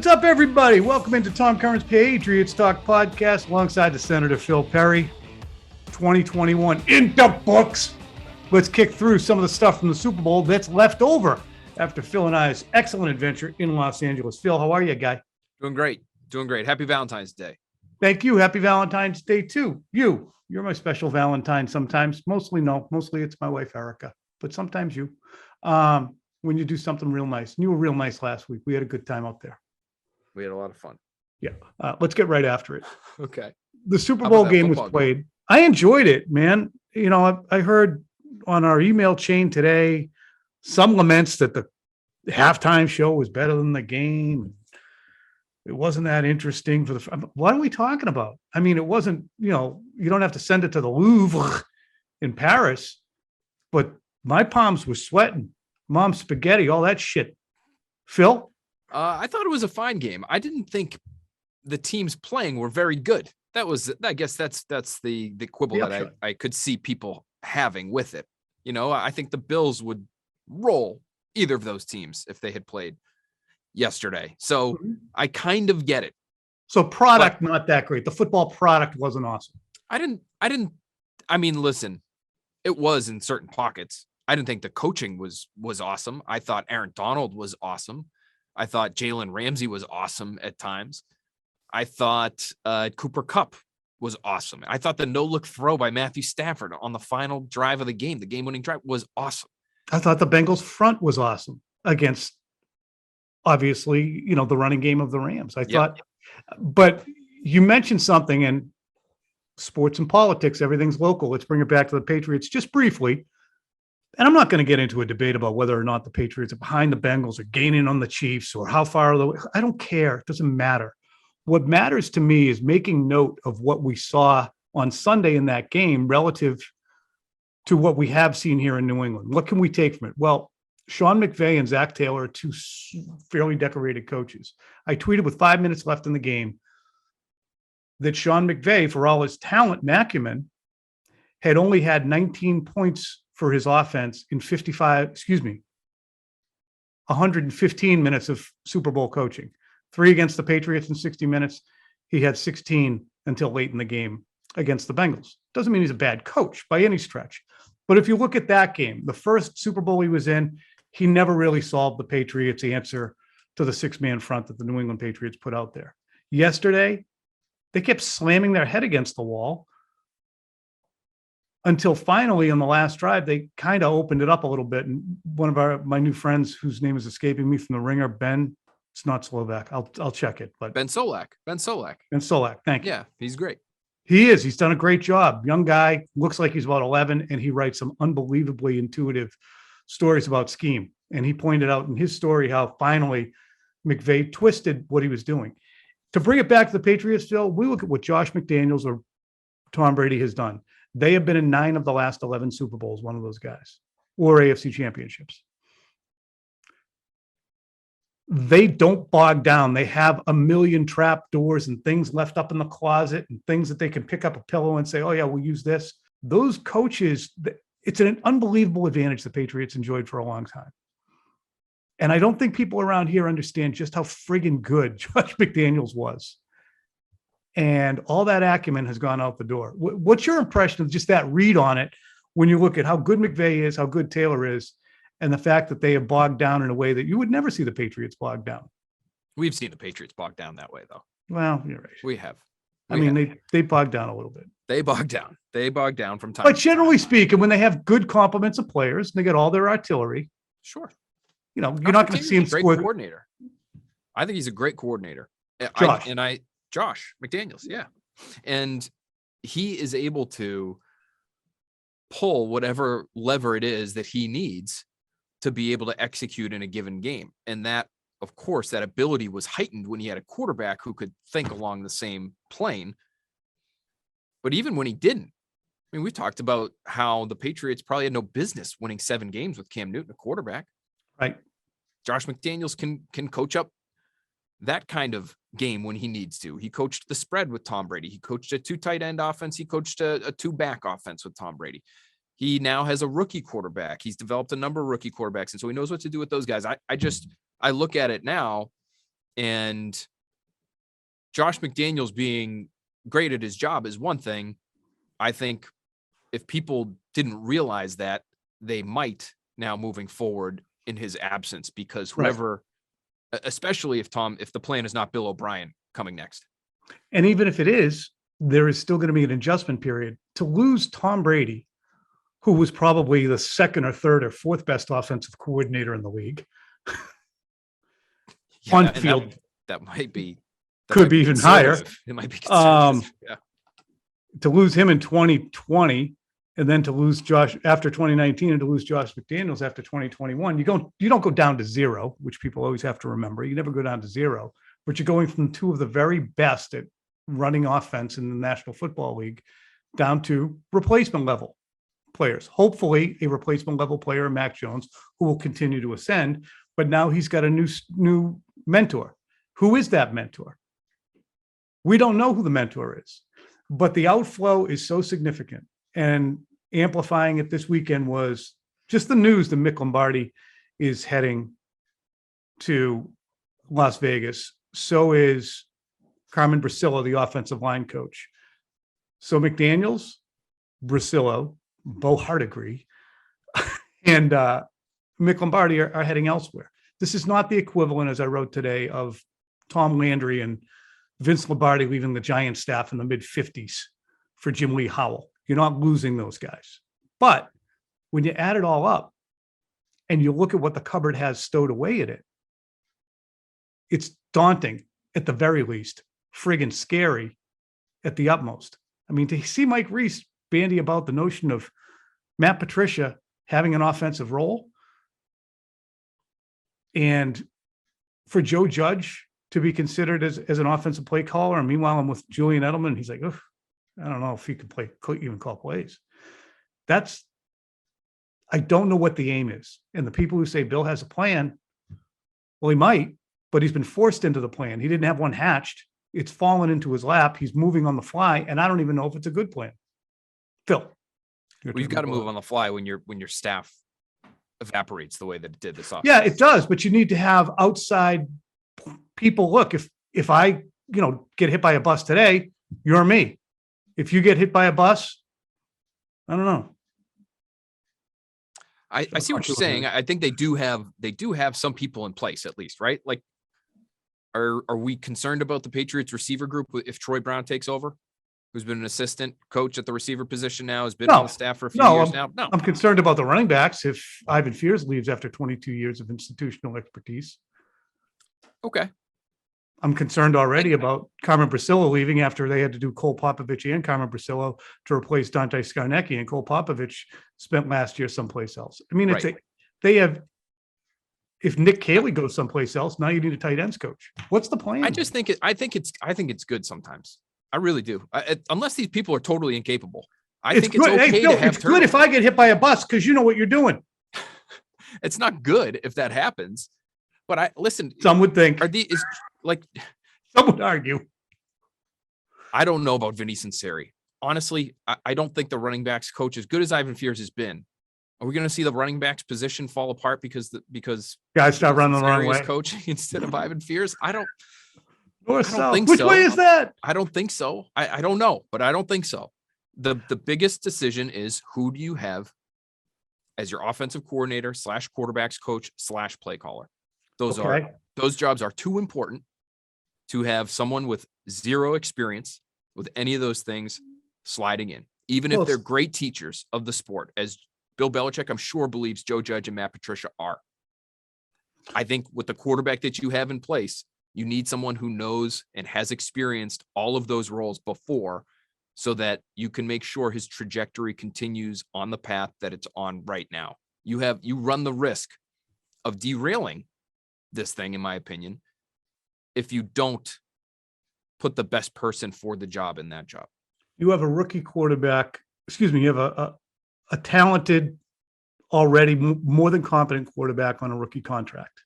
What's up, everybody? Welcome into Tom Curran's Patriots Talk podcast alongside the Senator Phil Perry. 2021 in the books. Let's kick through some of the stuff from the Super Bowl that's left over after Phil and I's excellent adventure in Los Angeles. Phil, how are you, guy? Doing great. Happy Valentine's Day. Thank you. Happy Valentine's Day, too. You're my special Valentine sometimes. Mostly it's my wife, Erica, but sometimes you. When you do something real nice. And you were real nice last week. We had a good time out there. We had a lot of fun. Yeah. Let's get right after it. Okay. The Super Bowl game was played. I enjoyed it, man. You know, I heard on our email chain today some laments that the halftime show was better than the game. It wasn't that interesting for the. What are we talking about? I mean, it wasn't. You know, you don't have to send it to the Louvre in Paris, but my palms were sweating. Mom's spaghetti, all that shit. Phil? I thought it was a fine game. I didn't think the teams playing were very good. I guess that's the quibble that I could see people having with it. You know, I think the Bills would roll either of those teams if they had played yesterday. So I kind of get it. So product, but not that great. The football product wasn't awesome. I mean, listen, it was in certain pockets. I didn't think the coaching was awesome. I thought Aaron Donald was awesome. I thought Jalen Ramsey was awesome at times. I thought Cooper Kupp was awesome. I thought the no-look throw by Matthew Stafford on the final drive of the game-winning drive, was awesome. I thought the Bengals front was awesome against, obviously, you know, the running game of the Rams. I thought, but you mentioned something, and sports and politics, everything's local. Let's bring it back to the Patriots just briefly. And I'm not going to get into a debate about whether or not the Patriots are behind the Bengals or gaining on the Chiefs or how far away. I don't care. It doesn't matter. What matters to me is making note of what we saw on Sunday in that game relative to what we have seen here in New England. What can we take from it? Well, Sean McVay and Zach Taylor are two fairly decorated coaches. I tweeted with 5 minutes left in the game that Sean McVay, for all his talent and acumen, had only had 19 points for his offense in 115 minutes of Super Bowl coaching. 3 against the Patriots in 60 minutes. He had 16 until late in the game against the Bengals. Doesn't mean he's a bad coach by any stretch. But if you look at that game, the first Super Bowl he was in, he never really solved the Patriots' answer to the 6-man front that the New England Patriots put out there. Yesterday, they kept slamming their head against the wall until finally on the last drive, they kind of opened it up a little bit. And one of my new friends, whose name is escaping me from the Ringer, Ben, it's not Slovak. I'll check it. But Ben Solak. Thank you. Yeah, he's great. He is. He's done a great job. Young guy, looks like he's about 11, and he writes some unbelievably intuitive stories about scheme. And he pointed out in his story how finally McVay twisted what he was doing. To bring it back to the Patriots, Phil, we look at what Josh McDaniels or Tom Brady has done. They have been in 9 of the last 11 Super Bowls, one of those guys, or AFC championships. They don't bog down. They have a million trap doors and things left up in the closet and things that they can pick up a pillow and say, oh, yeah, we'll use this. Those coaches, it's an unbelievable advantage the Patriots enjoyed for a long time. And I don't think people around here understand just how friggin' good Josh McDaniels was. And all that acumen has gone out the door. What's your impression of just that read on it when you look at how good McVay is, how good Taylor is, and the fact that they have bogged down in a way that you would never see the Patriots bogged down? We've seen the Patriots bogged down that way, though. Well, you're right. We have. They bogged down a little bit. They bogged down from time. But generally speaking, when they have good complements of players, and they get all their artillery. Sure. You know, you're not going to see him score. Coordinator. I think he's a great coordinator. Josh McDaniels, yeah. And he is able to pull whatever lever it is that he needs to be able to execute in a given game. And that, of course, that ability was heightened when he had a quarterback who could think along the same plane. But even when he didn't, I mean, we've talked about how the Patriots probably had no business winning 7 games with Cam Newton, a quarterback. Right. Josh McDaniels can coach up that kind of game when he needs to. He coached the spread with Tom Brady. He coached a 2 tight end offense. He coached a 2-back offense with Tom Brady. He now has a rookie quarterback. He's developed a number of rookie quarterbacks. And so he knows what to do with those guys. I look at it now And Josh McDaniels being great at his job is one thing. I think if people didn't realize that, they might now moving forward in his absence, because whoever, especially if the plan is not Bill O'Brien coming next. And even if it is, there is still going to be an adjustment period. To lose Tom Brady, who was probably the second or third or fourth best offensive coordinator in the league. On field. That might be. Could be even higher. It might be conservative. To lose him in 2020, and then to lose Josh after 2019, and to lose Josh McDaniels after 2021, you don't go down to zero, which people always have to remember. You never go down to zero, but you're going from two of the very best at running offense in the National Football League down to replacement level players. Hopefully, a replacement level player, Mac Jones, who will continue to ascend. But now he's got a new mentor. Who is that mentor? We don't know who the mentor is, but the outflow is so significant. And amplifying it this weekend was just the news that Mick Lombardi is heading to Las Vegas. So is Carmen Brasillo, the offensive line coach. So McDaniels, Brasillo, Bo Hardigree, and Mick Lombardi are heading elsewhere. This is not the equivalent, as I wrote today, of Tom Landry and Vince Lombardi leaving the Giants staff in the mid-50s for Jim Lee Howell. You're not losing those guys. But when you add it all up and you look at what the cupboard has stowed away in it, it's daunting at the very least, friggin' scary at the utmost. I mean, to see Mike Reese bandy about the notion of Matt Patricia having an offensive role, and for Joe Judge to be considered as an offensive play caller. And meanwhile, I'm with Julian Edelman. He's like, I don't know if he can even call plays. I don't know what the aim is. And the people who say Bill has a plan, well, he might, but he's been forced into the plan. He didn't have one hatched. It's fallen into his lap. He's moving on the fly. And I don't even know if it's a good plan. Phil. You've got to move on the fly when your staff evaporates the way that it did this offseason. Yeah, it does. But you need to have outside people. Look, if I, get hit by a bus today, you're me. If you get hit by a bus, I don't know. I see what you're saying. I think they do have some people in place at least, right? Like, are we concerned about the Patriots receiver group if Troy Brown takes over? Who's been an assistant coach at the receiver position now, has been on the staff for a few years now. No, I'm concerned about the running backs if Ivan Fears leaves after 22 years of institutional expertise. Okay. I'm concerned already about Carmen Brasillo leaving after they had to do Cole Popovich and Carmen Brasillo to replace Dante Scarnecchia, and Cole Popovich spent last year someplace else. I mean, if Nick Caley goes someplace else, now you need a tight ends coach. What's the plan? I think it's good sometimes. I really do. Unless these people are totally incapable. It's okay to have. It's good if I get hit by a bus because you know what you're doing. It's not good if that happens. But listen. Some would think. Some would argue. I don't know about Vinny Sunseri. Honestly, I don't think the running backs coach, as good as Ivan Fears has been, are we going to see the running backs position fall apart because guys start running the wrong way coaching instead of Ivan Fears? I don't think Which so. Which way is that? I don't think so. I don't know, but I don't think so. The biggest decision is, who do you have as your offensive coordinator / quarterbacks coach / play caller? Those jobs are too important to have someone with zero experience with any of those things sliding in, even if they're great teachers of the sport, as Bill Belichick, I'm sure, believes Joe Judge and Matt Patricia are. I think with the quarterback that you have in place, you need someone who knows and has experienced all of those roles before, so that you can make sure his trajectory continues on the path that it's on right now. You run the risk of derailing this thing, in my opinion, if you don't put the best person for the job in that job. You have a rookie quarterback. You have a talented, already more than competent quarterback on a rookie contract.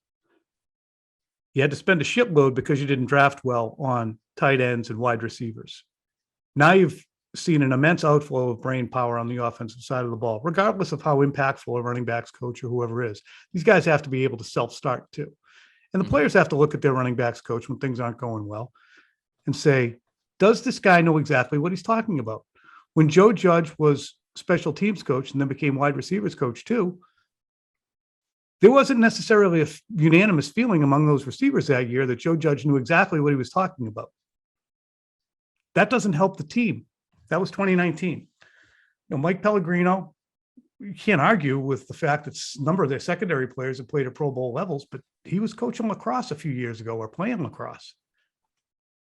You had to spend a shitload because you didn't draft well on tight ends and wide receivers. Now you've seen an immense outflow of brain power on the offensive side of the ball, regardless of how impactful a running backs coach or whoever is. These guys have to be able to self-start too. And the players have to look at their running backs coach when things aren't going well and say, does this guy know exactly what he's talking about? When Joe Judge was special teams coach and then became wide receivers coach too, there wasn't necessarily a unanimous feeling among those receivers that year that Joe Judge knew exactly what he was talking about. That doesn't help the team. That was 2019. Mike Pellegrino, you can't argue with the fact that a number of their secondary players have played at Pro Bowl levels, but he was coaching lacrosse a few years ago or playing lacrosse.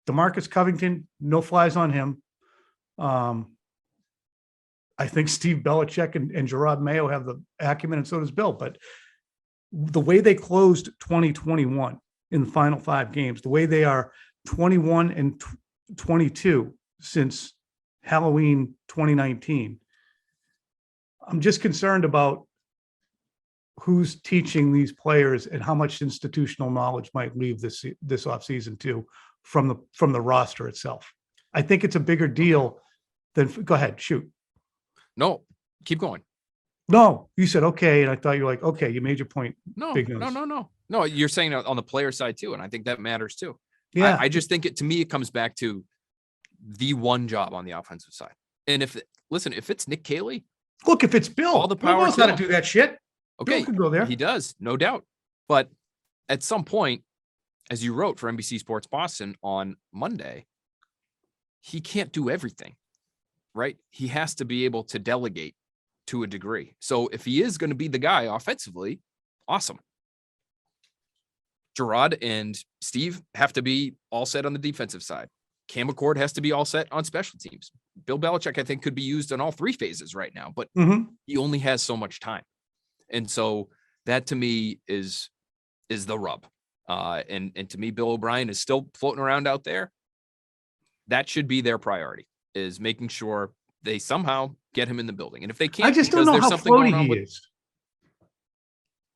DeMarcus Covington, no flies on him. I think Steve Belichick and Gerard Mayo have the acumen, and so does Bill. But the way they closed 2021 in the final 5 games, the way they are 21 and 22 since Halloween 2019, I'm just concerned about who's teaching these players and how much institutional knowledge might leave this offseason too from the roster itself. I think it's a bigger deal than. Go ahead, shoot. No, keep going. No, you said okay, and I thought you were like, okay, you made your point. No. You're saying on the player side too, and I think that matters too. Yeah, I just think to me it comes back to the one job on the offensive side. And if it's Nick Caley, look, if it's Bill, all the power Bill knows how to do that shit. Okay, Bill can go there. He does, no doubt. But at some point, as you wrote for NBC Sports Boston on Monday, he can't do everything, right? He has to be able to delegate to a degree. So if he is going to be the guy offensively, awesome. Gerard and Steve have to be all set on the defensive side. Cam McCord has to be all set on special teams. Bill Belichick, I think, could be used in all 3 phases right now, but he only has so much time. And so that to me is the rub. And to me, Bill O'Brien is still floating around out there. That should be their priority, is making sure they somehow get him in the building. And if they can't, I just don't know how floaty he is.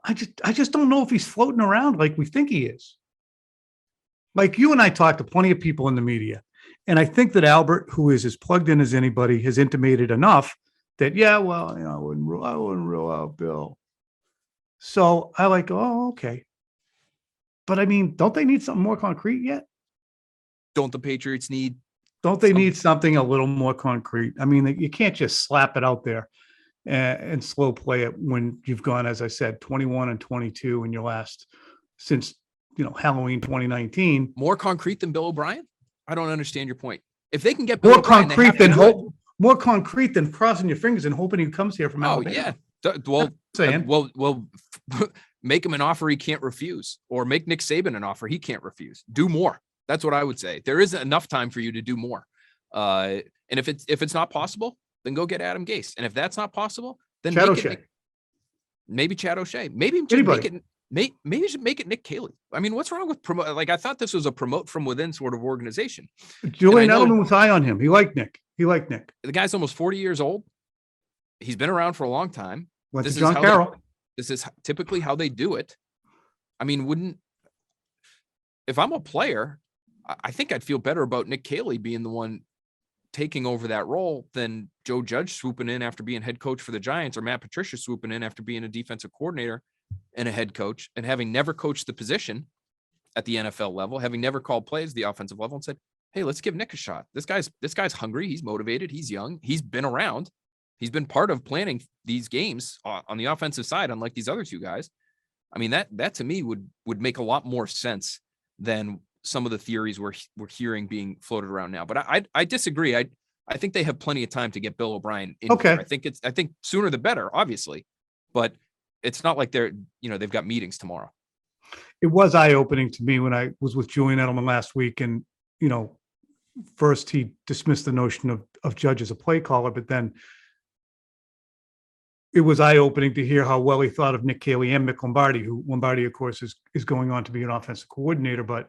I just don't know if he's floating around like we think he is. Like you and I talked to plenty of people in the media, and I think that Albert, who is as plugged in as anybody, has intimated enough that, yeah, well, I wouldn't rule out Bill. So I like, oh, okay. But I mean, don't they need something more concrete yet? Don't the Patriots need? Don't they need something a little more concrete? I mean, you can't just slap it out there and slow play it when you've gone, as I said, 21 and 22 in your last since Halloween 2019. More concrete than Bill O'Brien? I don't understand your point. If they can get Bill more concrete than hope, more concrete than crossing your fingers and hoping he comes here from Alabama. Yeah. Well, make him an offer he can't refuse, or make Nick Saban an offer he can't refuse. Do more. That's what I would say. There isn't enough time for you to do more. And if it's not possible, then go get Adam Gase. And if that's not possible, then Chad O'Shea. Maybe Chad O'Shea. Maybe just maybe you should make it Nick Caley. I mean, what's wrong with promote? Like, I thought this was a promote from within sort of organization. Julian Edelman was high on him. He liked Nick. The guy's almost 40 years old. He's been around for a long time. Went to John Carroll. This is typically how they do it. I mean, if I'm a player, I think I'd feel better about Nick Caley being the one taking over that role than Joe Judge swooping in after being head coach for the Giants, or Matt Patricia swooping in after being a defensive coordinator and a head coach, and having never coached the position at the NFL level, having never called plays at the offensive level, and said, hey, let's give Nick a shot. This guy's hungry. He's motivated. He's young. He's been around. He's been part of planning these games on the offensive side, unlike these other 2 guys. I mean, that to me would make a lot more sense than some of the theories we're hearing being floated around now. But I disagree. I think they have plenty of time to get Bill O'Brien in. Okay. Here. I think sooner the better, obviously, but it's not like they've got meetings tomorrow. It was eye-opening to me when I was with Julian Edelman last week, and first he dismissed the notion of Judge as a play caller, but then it was eye-opening to hear how well he thought of Nick Caley and Mick Lombardi, who Lombardi, of course, is going on to be an offensive coordinator. But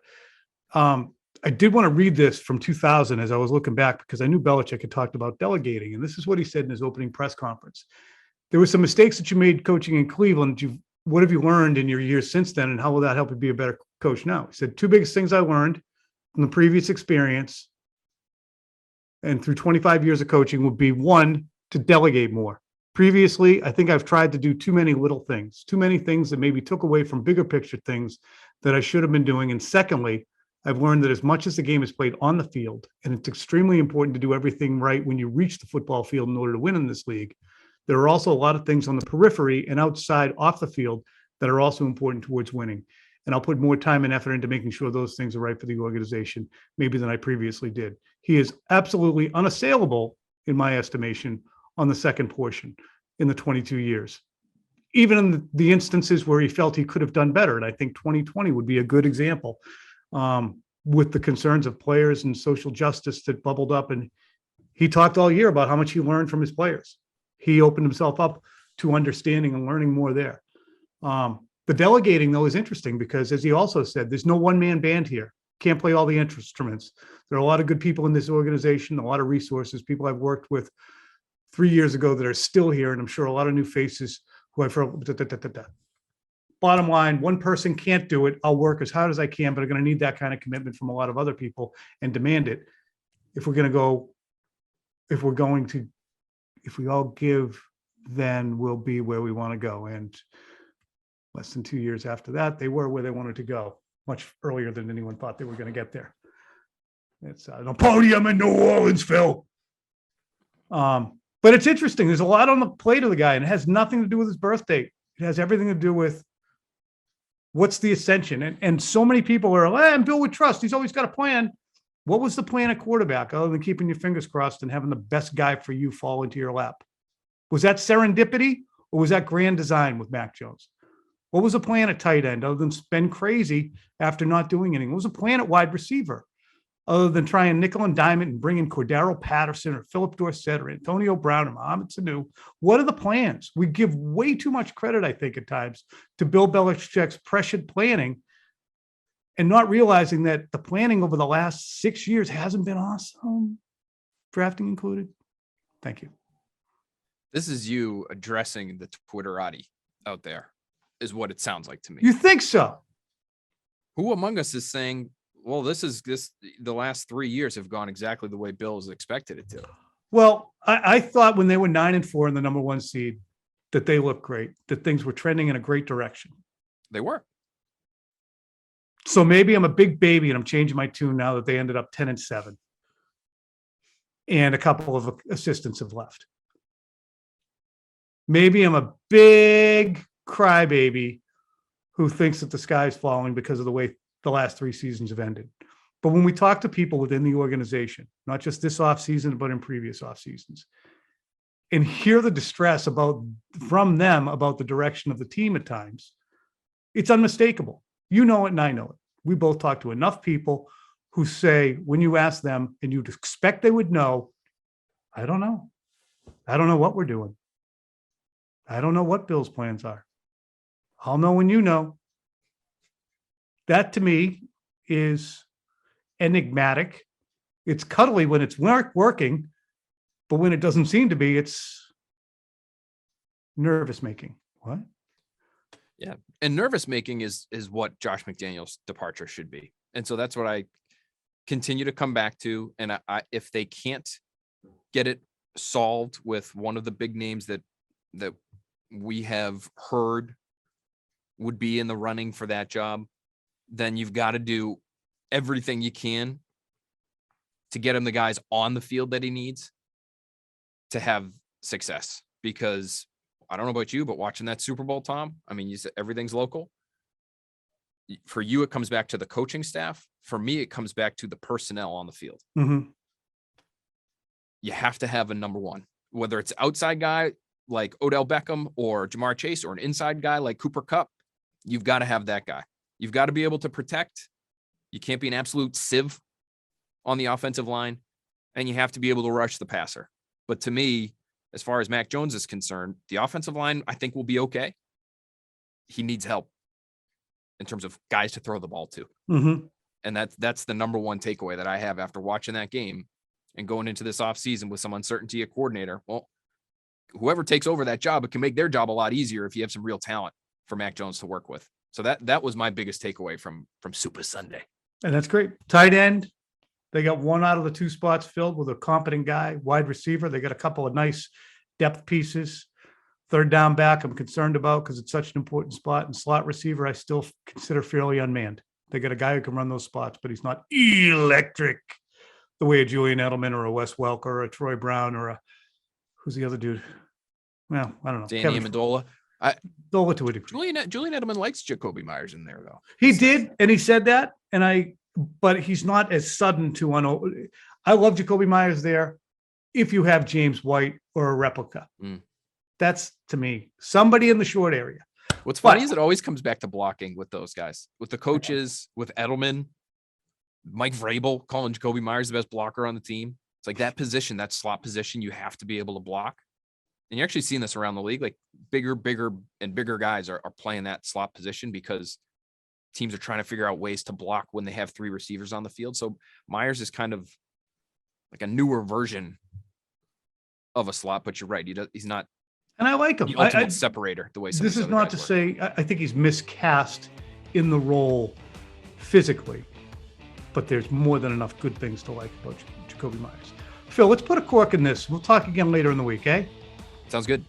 I did want to read this from 2000 as I was looking back, because I knew Belichick had talked about delegating, and this is what he said in his opening press conference. There were some mistakes that you made coaching in Cleveland. What have you learned in your years since then, and how will that help you be a better coach now? He said, 2 biggest things I learned from the previous experience and through 25 years of coaching would be, 1, to delegate more. Previously, I think I've tried to do too many little things, too many things that maybe took away from bigger picture things that I should have been doing. And secondly, I've learned that as much as the game is played on the field, and it's extremely important to do everything right when you reach the football field in order to win in this league, there are also a lot of things on the periphery and outside off the field that are also important towards winning. And I'll put more time and effort into making sure those things are right for the organization, maybe than I previously did. He is absolutely unassailable, in my estimation, on the second portion in the 22 years. Even in the instances where he felt he could have done better. And I think 2020 would be a good example, with the concerns of players and social justice that bubbled up. And he talked all year about how much he learned from his players. He opened himself up to understanding and learning more there. The delegating, though, is interesting because, as he also said, there's no one-man band here. Can't play all the instruments. There are a lot of good people in this organization, a lot of resources, people I've worked with 3 years ago that are still here, and I'm sure a lot of new faces who I've heard. Bottom line, one person can't do it. I'll work as hard as I can, but I'm going to need that kind of commitment from a lot of other people and demand it. If we all give, then we'll be where we want to go. And less than 2 years after that, they were where they wanted to go, much earlier than anyone thought they were going to get there. It's on a podium in New Orleans, Phil. But it's interesting. There's a lot on the plate of the guy, and it has nothing to do with his birth date. It has everything to do with what's the ascension. And so many people are, and Bill would trust. He's always got a plan. What was the plan at quarterback other than keeping your fingers crossed and having the best guy for you fall into your lap? Was that serendipity or was that grand design with Mac Jones? What was the plan at tight end other than spend crazy after not doing anything? What was the plan at wide receiver other than trying nickel and dime it and bringing Cordero Patterson or Philip Dorsett or Antonio Brown or Mohamed Sanu? What are the plans? We give way too much credit, I think, at times to Bill Belichick's prescient planning and not realizing that the planning over the last 6 years hasn't been awesome, drafting included. Thank you. This is you addressing the Twitterati out there, is what it sounds like to me. You think so? Who among us is saying, well, the last 3 years have gone exactly the way Bill has expected it to? Well, I thought when they were 9-4 in the number one seed that they looked great, that things were trending in a great direction. They were. So maybe I'm a big baby and I'm changing my tune now that they ended up 10-7. And a couple of assistants have left. Maybe I'm a big crybaby who thinks that the sky is falling because of the way the last 3 seasons have ended. But when we talk to people within the organization, not just this offseason, but in previous off seasons, and hear the distress from them about the direction of the team at times, it's unmistakable. You know it and I know it. We both talk to enough people who say, when you ask them and you'd expect they would know, I don't know. I don't know what we're doing. I don't know what Bill's plans are. I'll know when you know. That to me is enigmatic. It's cuddly when it's working, but when it doesn't seem to be, it's nervous making. What? Yeah. And nervous making is what Josh McDaniels' departure should be. And so that's what I continue to come back to. And if they can't get it solved with one of the big names that we have heard would be in the running for that job, then you've got to do everything you can to get him the guys on the field that he needs to have success. Because I don't know about you, but watching that Super Bowl, Tom, I mean, you said everything's local. For you, it comes back to the coaching staff. For me, it comes back to the personnel on the field. Mm-hmm. You have to have a number one, whether it's outside guy like Odell Beckham or Jamar Chase or an inside guy like Cooper Kupp. You've got to have that guy. You've got to be able to protect. You can't be an absolute sieve on the offensive line, and you have to be able to rush the passer. But to me, as far as Mac Jones is concerned, the offensive line, I think, will be okay. He needs help in terms of guys to throw the ball to. Mm-hmm. And that's the number one takeaway that I have after watching that game and going into this offseason with some uncertainty at coordinator. Well, whoever takes over that job, it can make their job a lot easier if you have some real talent for Mac Jones to work with. So that was my biggest takeaway from Super Sunday. And that's great. Tight end, they got 1 out of the 2 spots filled with a competent guy. Wide receiver, they got a couple of nice depth pieces. Third down back, I'm concerned about because it's such an important spot. And slot receiver, I still consider fairly unmanned. They got a guy who can run those spots, but he's not electric the way a Julian Edelman or a Wes Welker or a Troy Brown or a who's the other dude? Well, I don't know. Danny Amendola. Amendola to a degree. Julian Edelman likes Jacoby Myers in there though. He did, and he said that, but he's not as sudden to I love Jacoby Myers there. If you have James White or a replica, that's to me somebody in the short area. What's funny is it always comes back to blocking with those guys, with the coaches, with Edelman, Mike Vrabel calling Jacoby Myers the best blocker on the team. It's like that position, that slot position, you have to be able to block. And you're actually seeing this around the league, like bigger guys are playing that slot position because teams are trying to figure out ways to block when they have three receivers on the field. So Myers is kind of like a newer version of a slot, but you're right. He's not. And I like him. The ultimate separator, the way some this is not to say I think he's miscast in the role physically, but there's more than enough good things to like about Jacoby Myers. Phil, let's put a cork in this. We'll talk again later in the week, eh? Sounds good.